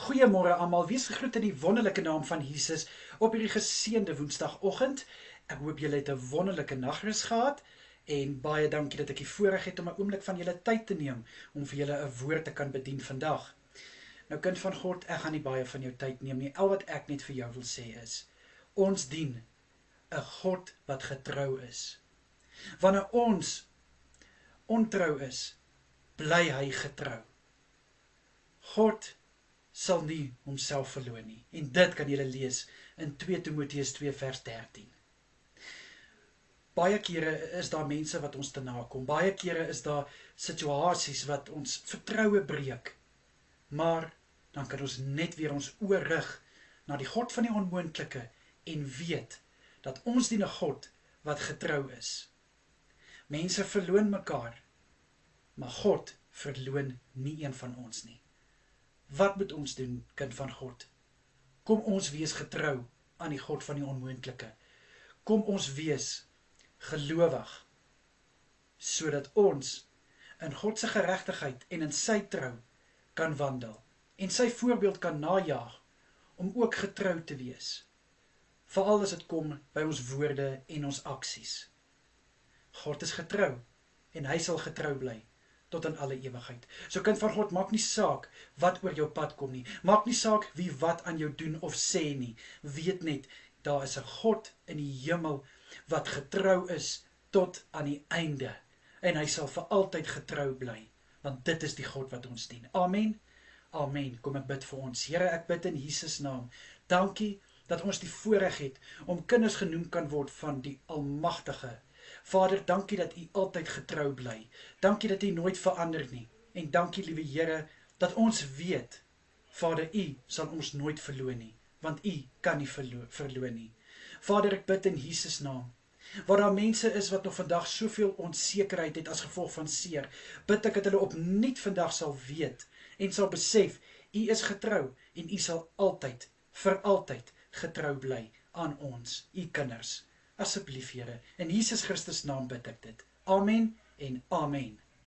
Goeiemôre almal, wees gegroet in die wonderlike naam van Jesus op hierdie geseënde Woensdagoggend. Ek hoop julle het 'n wonderlike nagrus gehad en baie dankie dat ek die voorreg het om 'n oomblik van julle tyd te neem om vir julle 'n woord te kan bedien vandag. Nou kind van God, ek gaan nie baie van jou tyd neem nie. Al wat ek net vir jou wil sê is, ons dien 'n God wat getrou is. Wanneer ons ontrou is, bly hy getrou. God sal nie homself verloon nie. En dit kan julle lees in 2 Timoteus 2 vers 13. Baie kere is daar mense wat ons te nakom. Baie kere is daar situasies wat ons vertroue breek. Maar dan kan ons net weer ons oë rig na die God van die onmoontlike en weet dat ons dien 'n God wat getrou is. Mense verloon mekaar, maar God verloon nie een van ons nie. Wat moet ons doen, kind van God? Kom ons wees getrou aan die God van die onmoontlike. Kom ons wees gelowig, sodat ons in God se geregtigheid en in sy trou kan wandel en sy voorbeeld kan najaag om ook getrou te wees. Veral as dit kom by ons woorde en ons aksies. God is getrou en hy sal getrou bly tot in alle ewigheid. So kind van God, maak nie saak wat oor jou pad kom nie. Maak nie saak wie wat aan jou doen of sê nie. Weet net, daar is 'n God in die hemel wat getrou is tot aan die einde. En hy sal vir altyd getrou bly, want dit is die God wat ons dien. Amen. Amen. Kom ek bid vir ons. Here, ek bid in Jesus naam. Dankie dat ons die voorreg het om kinders genoem kan word van die Almagtige. Vader, dankie dat U altyd getrou bly. Dankie dat U nooit verander nie. En dankie, liewe Here, dat ons weet, Vader, U sal ons nooit verloon nie, want U kan nie verloon nie. Vader, ek bid in Jesus naam, waar daar mense is wat nog vandag soveel onsekerheid het as gevolg van seer, bid ek dat hulle opnuut vandag sal weet en sal besef, U is getrou en U sal altyd, vir altyd getrou bly aan ons, U kinders. Asseblief, Here, in Jesus Christus naam bid ek dit. Amen en amen.